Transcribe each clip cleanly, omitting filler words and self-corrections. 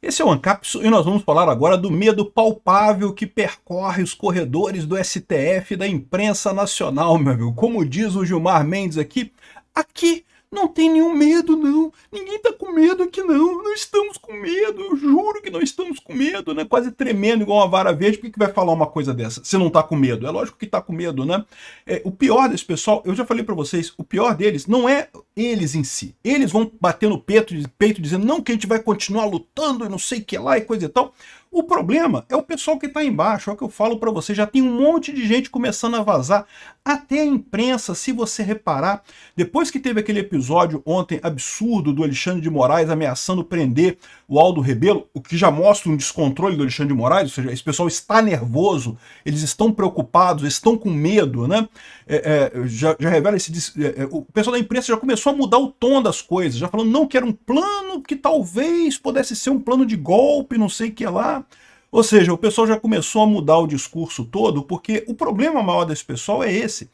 Esse é o Ancapsu e nós vamos falar agora do medo palpável que percorre os corredores do STF e da imprensa nacional, meu amigo. Como diz o Gilmar Mendes aqui não tem nenhum medo, não. Ninguém tá com medo aqui, não. Não estamos com medo, eu juro que não estamos com medo, né? Quase tremendo igual uma vara verde. Por que vai falar uma coisa dessa se não tá com medo? É lógico que tá com medo, né? O pior desse pessoal, eu já falei pra vocês, o pior deles não é eles em si. Eles vão bater no peito dizendo, não, que a gente vai continuar lutando e não sei o que lá e coisa e tal. O problema é o pessoal que está embaixo, é o que eu falo para você, já tem um monte de gente começando a vazar, até a imprensa, se você reparar, depois que teve aquele episódio ontem absurdo do Alexandre de Moraes ameaçando prender o Aldo Rebelo, o que já mostra um descontrole do Alexandre de Moraes, ou seja, esse pessoal está nervoso, eles estão preocupados, estão com medo, né? Já revela o pessoal da imprensa já começou a mudar o tom das coisas, já falando, não, que era um plano que talvez pudesse ser um plano de golpe, não sei o que lá. Ou seja, o pessoal já começou a mudar o discurso todo, porque o problema maior desse pessoal é esse.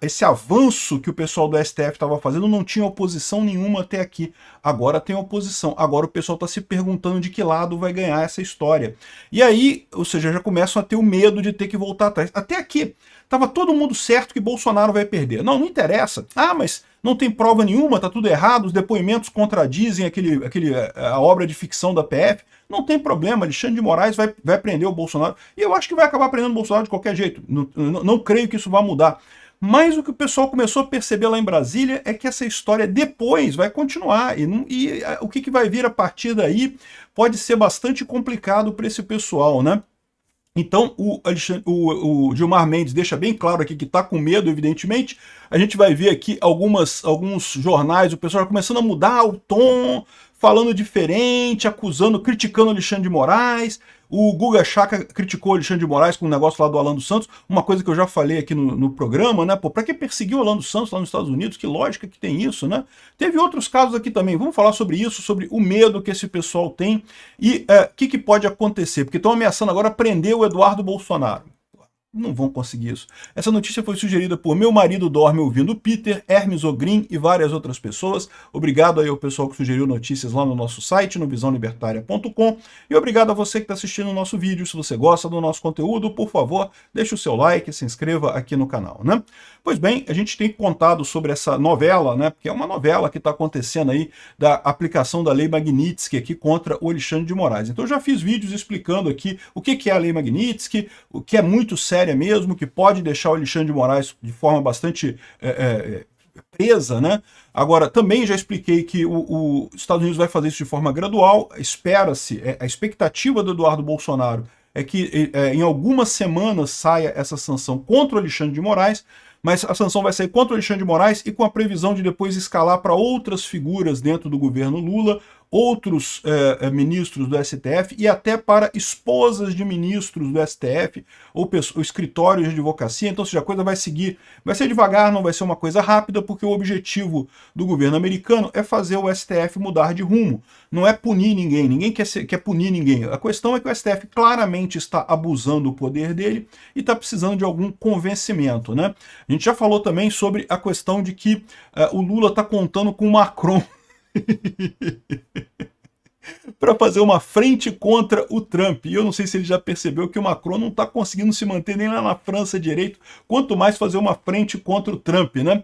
Esse avanço que o pessoal do STF estava fazendo não tinha oposição nenhuma até aqui. Agora tem oposição. Agora o pessoal está se perguntando de que lado vai ganhar essa história. E aí, ou seja, já começam a ter o medo de ter que voltar atrás. Até aqui, estava todo mundo certo que Bolsonaro vai perder. Não interessa. Ah, mas não tem prova nenhuma, tá tudo errado, os depoimentos contradizem a obra de ficção da PF. Não tem problema, Alexandre de Moraes vai prender o Bolsonaro. E eu acho que vai acabar prendendo o Bolsonaro de qualquer jeito. Não creio que isso vá mudar. Mas o que o pessoal começou a perceber lá em Brasília é que essa história depois vai continuar. E o que vai vir a partir daí pode ser bastante complicado para esse pessoal, né? Então, o Gilmar Mendes deixa bem claro aqui que está com medo, evidentemente. A gente vai ver aqui alguns jornais, o pessoal começando a mudar o tom, falando diferente, acusando, criticando Alexandre de Moraes. O Guga Chakra criticou Alexandre de Moraes com o negócio lá do Alan dos Santos, uma coisa que eu já falei aqui no programa, né? Pô, pra que perseguir o Alan dos Santos lá nos Estados Unidos? Que lógica que tem isso, né? Teve outros casos aqui também. Vamos falar sobre isso, sobre o medo que esse pessoal tem e o que pode acontecer. Porque estão ameaçando agora prender o Eduardo Bolsonaro. Não vão conseguir isso. Essa notícia foi sugerida por Meu Marido Dorme Ouvindo Peter, Hermes Ogrin e várias outras pessoas. Obrigado aí ao pessoal que sugeriu notícias lá no nosso site, no visãolibertaria.com. E obrigado a você que está assistindo o nosso vídeo. Se você gosta do nosso conteúdo, por favor, deixe o seu like, se inscreva aqui no canal, né? Pois bem, a gente tem contado sobre essa novela, né? Porque é uma novela que está acontecendo aí da aplicação da Lei Magnitsky aqui contra o Alexandre de Moraes. Então eu já fiz vídeos explicando aqui o que é a Lei Magnitsky, o que é muito sério mesmo, que pode deixar o Alexandre de Moraes de forma bastante presa, né? Agora, também já expliquei que os Estados Unidos vai fazer isso de forma gradual, espera-se, a expectativa do Eduardo Bolsonaro é que em algumas semanas saia essa sanção contra o Alexandre de Moraes, mas a sanção vai sair contra o Alexandre de Moraes e com a previsão de depois escalar para outras figuras dentro do governo Lula, outros ministros do STF e até para esposas de ministros do STF ou escritórios de advocacia. Então, ou seja, a coisa vai seguir, vai ser devagar, não vai ser uma coisa rápida, porque o objetivo do governo americano é fazer o STF mudar de rumo. Não é punir ninguém, ninguém quer punir ninguém. A questão é que o STF claramente está abusando do poder dele e está precisando de algum convencimento, né? A gente já falou também sobre a questão de que o Lula está contando com o Macron para fazer uma frente contra o Trump. E eu não sei se ele já percebeu que o Macron não está conseguindo se manter nem lá na França direito, quanto mais fazer uma frente contra o Trump, né?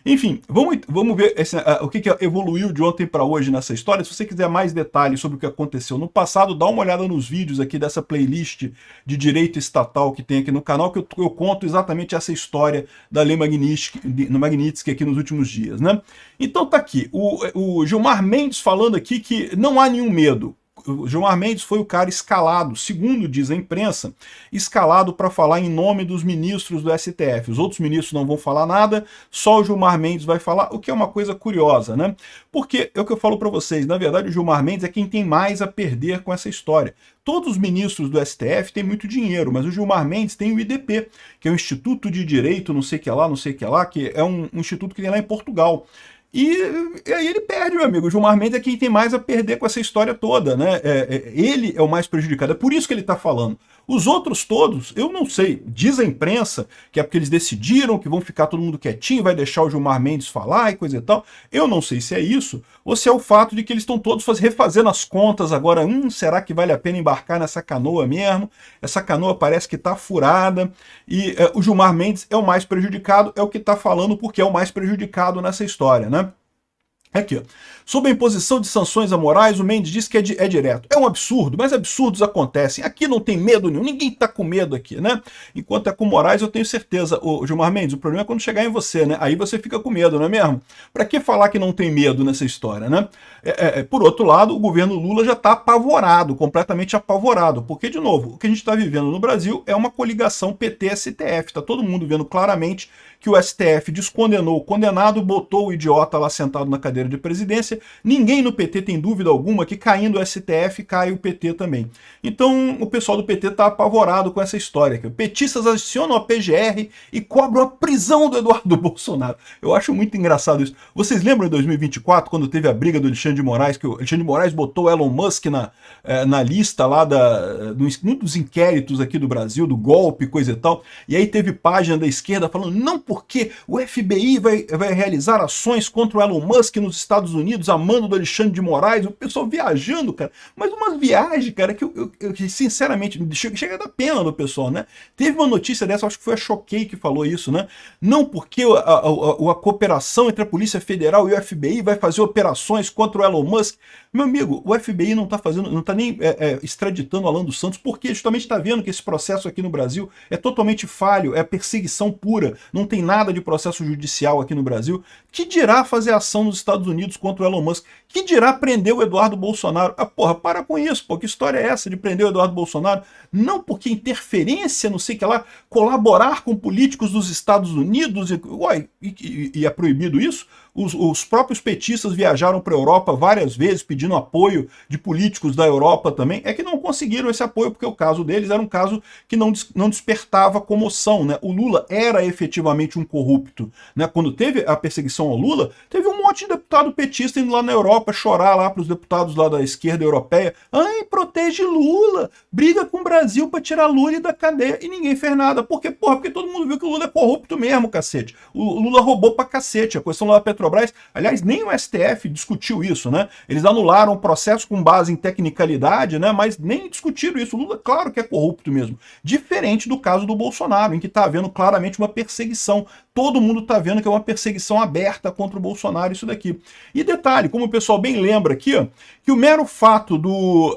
Enfim, vamos ver o que evoluiu de ontem para hoje nessa história. Se você quiser mais detalhes sobre o que aconteceu no passado, dá uma olhada nos vídeos aqui dessa playlist de direito estatal que tem aqui no canal, que eu conto exatamente essa história da Lei Magnitsky aqui nos últimos dias, né? Então tá aqui, o Gilmar Mendes falando aqui que não há nenhum medo. O Gilmar Mendes foi o cara escalado, segundo diz a imprensa, escalado para falar em nome dos ministros do STF. Os outros ministros não vão falar nada, só o Gilmar Mendes vai falar, o que é uma coisa curiosa, né? Porque é o que eu falo para vocês, na verdade o Gilmar Mendes é quem tem mais a perder com essa história. Todos os ministros do STF têm muito dinheiro, mas o Gilmar Mendes tem o IDP, que é o Instituto de Direito, não sei o que lá, não sei o que lá, que é um instituto que tem lá em Portugal. E aí ele perde, meu amigo. O Gilmar Mendes é quem tem mais a perder com essa história toda, né? Ele é o mais prejudicado. É por isso que ele está falando. Os outros todos, eu não sei. Diz a imprensa que é porque eles decidiram que vão ficar todo mundo quietinho, vai deixar o Gilmar Mendes falar e coisa e tal. Eu não sei se é isso, ou se é o fato de que eles estão todos refazendo as contas agora. Será que vale a pena embarcar nessa canoa mesmo? Essa canoa parece que está furada, e o Gilmar Mendes é o mais prejudicado, é o que está falando porque é o mais prejudicado nessa história, né? Aqui, ó. Sob a imposição de sanções amorais, o Mendes diz que é direto. É um absurdo, mas absurdos acontecem. Aqui não tem medo nenhum, ninguém tá com medo aqui, né? Enquanto é com Moraes, eu tenho certeza. O Gilmar Mendes, o problema é quando chegar em você, né? Aí você fica com medo, não é mesmo? Pra que falar que não tem medo nessa história, né? Por outro lado, o governo Lula já tá apavorado, completamente apavorado. Porque, de novo, o que a gente está vivendo no Brasil é uma coligação PT-STF. Tá todo mundo vendo claramente que o STF descondenou o condenado, botou o idiota lá sentado na cadeira de presidência. Ninguém no PT tem dúvida alguma que caindo o STF, cai o PT também. Então o pessoal do PT está apavorado com essa história. Que petistas adicionam a PGR e cobram a prisão do Eduardo Bolsonaro. Eu acho muito engraçado isso. Vocês lembram em 2024, quando teve a briga do Alexandre de Moraes, que o Alexandre de Moraes botou o Elon Musk na lista lá num dos inquéritos aqui do Brasil, do golpe, coisa e tal, e aí teve página da esquerda falando, não porque o FBI vai realizar ações contra o Elon Musk nos Estados Unidos, a mando do Alexandre de Moraes, o pessoal viajando, cara, mas umas viagens, cara, que eu sinceramente, chega a dar pena do pessoal, né? Teve uma notícia dessa, acho que foi a Choquei que falou isso, né? Não porque a cooperação entre a Polícia Federal e o FBI vai fazer operações contra o Elon Musk. Meu amigo, o FBI não está nem extraditando Alan dos Santos, porque justamente está vendo que esse processo aqui no Brasil é totalmente falho, é perseguição pura, não tem nada de processo judicial aqui no Brasil. Que dirá fazer ação nos Estados Unidos contra o Elon Musk? Que dirá prender o Eduardo Bolsonaro? Porra, para com isso, pô, que história é essa de prender o Eduardo Bolsonaro? Não porque interferência, não sei o que lá, colaborar com políticos dos Estados Unidos, e é proibido isso? Os próprios petistas viajaram para a Europa várias vezes pedindo apoio de políticos da Europa também, é que não conseguiram esse apoio porque o caso deles era um caso que não despertava comoção, né? O Lula era efetivamente um corrupto, né? Quando teve a perseguição ao Lula, teve um monte de deputado petista indo lá na Europa chorar lá para os deputados lá da esquerda europeia, ai, protege Lula, briga com o Brasil para tirar Lula da cadeia, e ninguém fez nada. Por quê? Porra, porque todo mundo viu que o Lula é corrupto mesmo, cacete. O Lula roubou pra cacete, a questão lá da Petrobras, aliás, nem o STF discutiu isso, né? Eles anularam o processo com base em tecnicalidade, né? Mas nem discutiram isso. O Lula, claro que é corrupto mesmo. Diferente do caso do Bolsonaro, em que está havendo claramente uma perseguição. Todo mundo está vendo que é uma perseguição aberta contra o Bolsonaro, isso daqui. E detalhe, como o pessoal bem lembra aqui, ó, que o mero fato do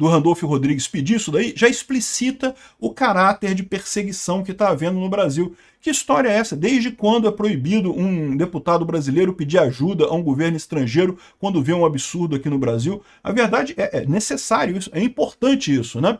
Randolfo Rodrigues pedir isso daí, já explicita o caráter de perseguição que está havendo no Brasil. Que história é essa? Desde quando é proibido um deputado brasileiro pedir ajuda a um governo estrangeiro quando vê um absurdo aqui no Brasil? A verdade é necessário isso, é importante isso, né?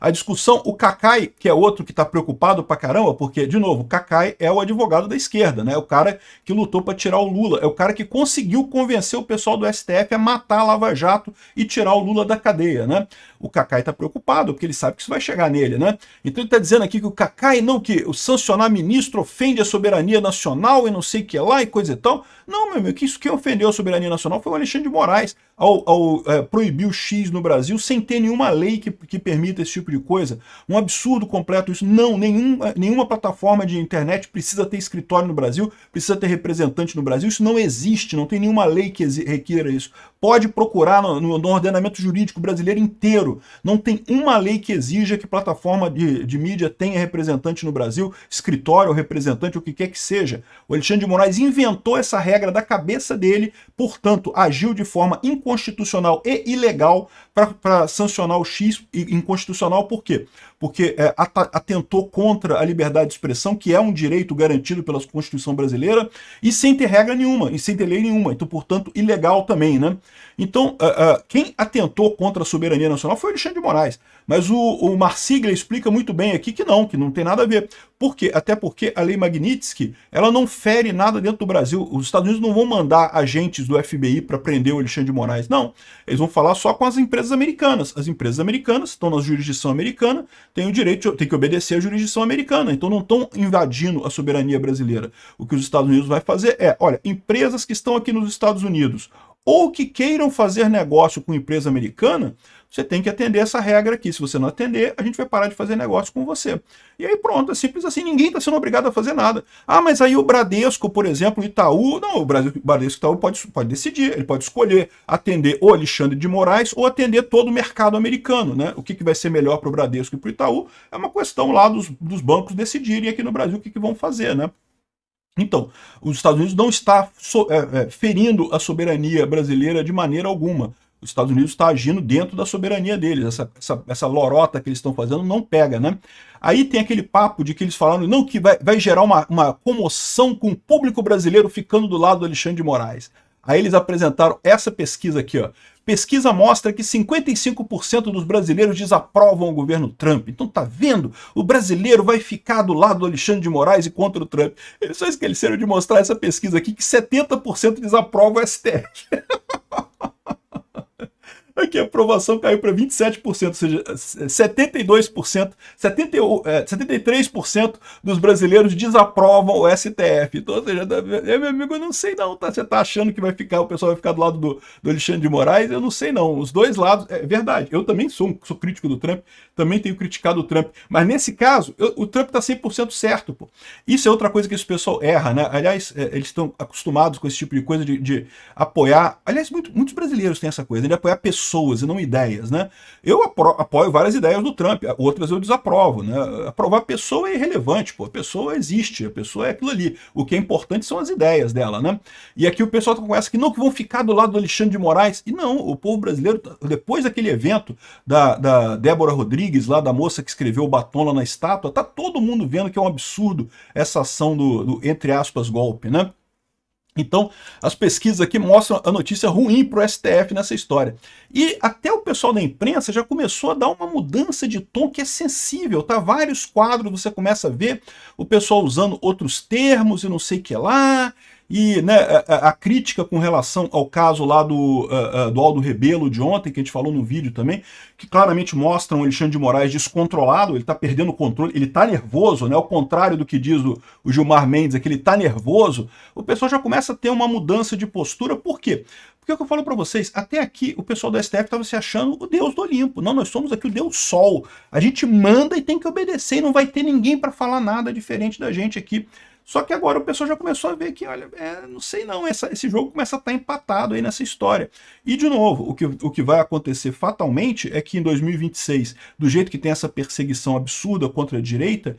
A discussão, o Cacai, que é outro que está preocupado pra caramba, porque, de novo, o Cacai é o advogado da esquerda, né? É o cara que lutou para tirar o Lula, é o cara que conseguiu convencer o pessoal do STF a matar a Lava Jato e tirar o Lula da cadeia, né? O Cacai está preocupado, porque ele sabe que isso vai chegar nele, né? Então ele está dizendo aqui que o Cacai, não, que o sancionar ministro ofende a soberania nacional e não sei o que lá e coisa e tal. Não, meu amigo, que isso que ofendeu a soberania nacional foi o Alexandre de Moraes ao proibir o X no Brasil sem ter nenhuma lei que permita esse tipo de coisa. Um absurdo completo isso. Não, nenhuma plataforma de internet precisa ter escritório no Brasil, precisa ter representante no Brasil. Isso não existe, não tem nenhuma lei que requeira isso. Pode procurar no ordenamento jurídico brasileiro inteiro. Não tem uma lei que exija que plataforma de mídia tenha representante no Brasil, escritório, representante, o que quer que seja. O Alexandre de Moraes inventou essa regra da cabeça dele, portanto, agiu de forma inconstitucional e ilegal para sancionar o X. Inconstitucional por quê? Porque atentou contra a liberdade de expressão, que é um direito garantido pela Constituição brasileira, e sem ter regra nenhuma, e sem ter lei nenhuma. Então, portanto, ilegal também, né? Então, quem atentou contra a soberania nacional foi o Alexandre de Moraes. Mas o Marsiglia explica muito bem aqui que não tem nada a ver. Por quê? Até porque a lei Magnitsky, ela não fere nada dentro do Brasil. Os Estados Unidos não vão mandar agentes do FBI para prender o Alexandre de Moraes, não. Eles vão falar só com as empresas americanas. As empresas americanas estão na jurisdição americana, têm o direito, têm que obedecer à jurisdição americana. Então não estão invadindo a soberania brasileira. O que os Estados Unidos vai fazer é, olha, empresas que estão aqui nos Estados Unidos, ou que queiram fazer negócio com empresa americana, você tem que atender essa regra aqui. Se você não atender, a gente vai parar de fazer negócio com você. E aí pronto, é simples assim, ninguém está sendo obrigado a fazer nada. Ah, mas aí o Bradesco, por exemplo, o Itaú, não, o Bradesco e Itaú pode decidir, ele pode escolher atender o Alexandre de Moraes ou atender todo o mercado americano, né? O que vai ser melhor para o Bradesco e para o Itaú é uma questão lá dos bancos decidirem aqui no Brasil o que vão fazer, né? Então, os Estados Unidos não está ferindo a soberania brasileira de maneira alguma. Os Estados Unidos está agindo dentro da soberania deles. Essa lorota que eles estão fazendo não pega, né? Aí tem aquele papo de que eles falaram não, que vai gerar uma comoção com o público brasileiro ficando do lado do Alexandre de Moraes. Aí eles apresentaram essa pesquisa aqui, ó. Pesquisa mostra que 55% dos brasileiros desaprovam o governo Trump. Então tá vendo? O brasileiro vai ficar do lado do Alexandre de Moraes e contra o Trump. Eles só esqueceram de mostrar essa pesquisa aqui que 70% desaprova o STF. Aqui a aprovação caiu para 27%, ou seja, 73% dos brasileiros desaprovam o STF. Então, ou seja, meu amigo, eu não sei não, tá? Você tá achando que o pessoal vai ficar do lado do Alexandre de Moraes? Eu não sei não. Os dois lados, é verdade. Eu também sou crítico do Trump, também tenho criticado o Trump, mas nesse caso, o Trump tá 100% certo, pô. Isso é outra coisa que esse pessoal erra, né? Aliás, eles estão acostumados com esse tipo de coisa de apoiar. Aliás, muitos brasileiros têm essa coisa, de apoiar pessoas e não ideias, né? Eu apoio várias ideias do Trump, outras eu desaprovo, né? Aprovar a pessoa é irrelevante, pô. A pessoa existe, a pessoa é aquilo ali. O que é importante são as ideias dela, né? E aqui o pessoal tá com essa que não, que vão ficar do lado do Alexandre de Moraes. E não, o povo brasileiro, depois daquele evento da Débora Rodrigues, lá da moça que escreveu o batom lá na estátua, tá todo mundo vendo que é um absurdo essa ação do entre aspas, golpe, né? Então, as pesquisas aqui mostram a notícia ruim para o STF nessa história. E até o pessoal da imprensa já começou a dar uma mudança de tom que é sensível, tá? Vários quadros você começa a ver o pessoal usando outros termos e não sei o que lá. E né, a crítica com relação ao caso lá do Aldo Rebelo de ontem, que a gente falou no vídeo também, que claramente mostra um Alexandre de Moraes descontrolado, ele está perdendo o controle, ele está nervoso, né? Ao contrário do que diz o Gilmar Mendes, é que ele está nervoso, o pessoal já começa a ter uma mudança de postura. Por quê? Porque é o que eu falo para vocês, até aqui o pessoal do STF estava se achando o Deus do Olimpo. Não, nós somos aqui o Deus Sol. A gente manda e tem que obedecer, e não vai ter ninguém para falar nada diferente da gente aqui. Só que agora o pessoal já começou a ver que, olha, não sei não, esse jogo começa a estar empatado aí nessa história. E, de novo, o que vai acontecer fatalmente é que em 2026, do jeito que tem essa perseguição absurda contra a direita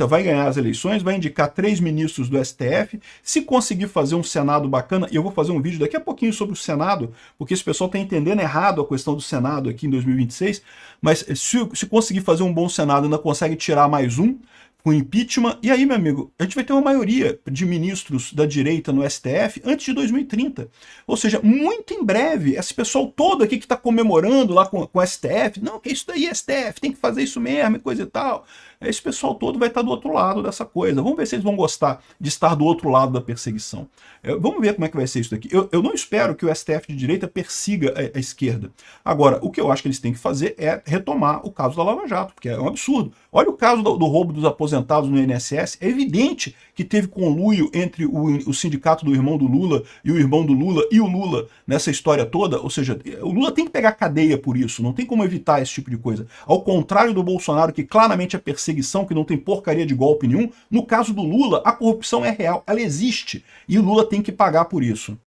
vai ganhar as eleições, vai indicar 3 ministros do STF, se conseguir fazer um Senado bacana, e eu vou fazer um vídeo daqui a pouquinho sobre o Senado, porque esse pessoal está entendendo errado a questão do Senado aqui em 2026, mas se conseguir fazer um bom Senado, ainda consegue tirar mais um, com impeachment, e aí, meu amigo, a gente vai ter uma maioria de ministros da direita no STF antes de 2030. Ou seja, muito em breve, esse pessoal todo aqui que está comemorando lá com o STF, não, que isso daí é STF, tem que fazer isso mesmo e coisa e tal, esse pessoal todo vai estar do outro lado dessa coisa. Vamos ver se eles vão gostar de estar do outro lado da perseguição. Vamos ver como é que vai ser isso daqui. Eu não espero que o STF de direita persiga a esquerda. Agora, o que eu acho que eles têm que fazer é retomar o caso da Lava Jato, porque é um absurdo. Olha o caso do roubo dos aposentados no INSS. É evidente que teve conluio entre o sindicato do irmão do Lula e o irmão do Lula e o Lula nessa história toda. Ou seja, o Lula tem que pegar cadeia por isso, não tem como evitar esse tipo de coisa. Ao contrário do Bolsonaro, que claramente é perseguição, que não tem porcaria de golpe nenhum, no caso do Lula, a corrupção é real, ela existe. E o Lula tem que pagar por isso.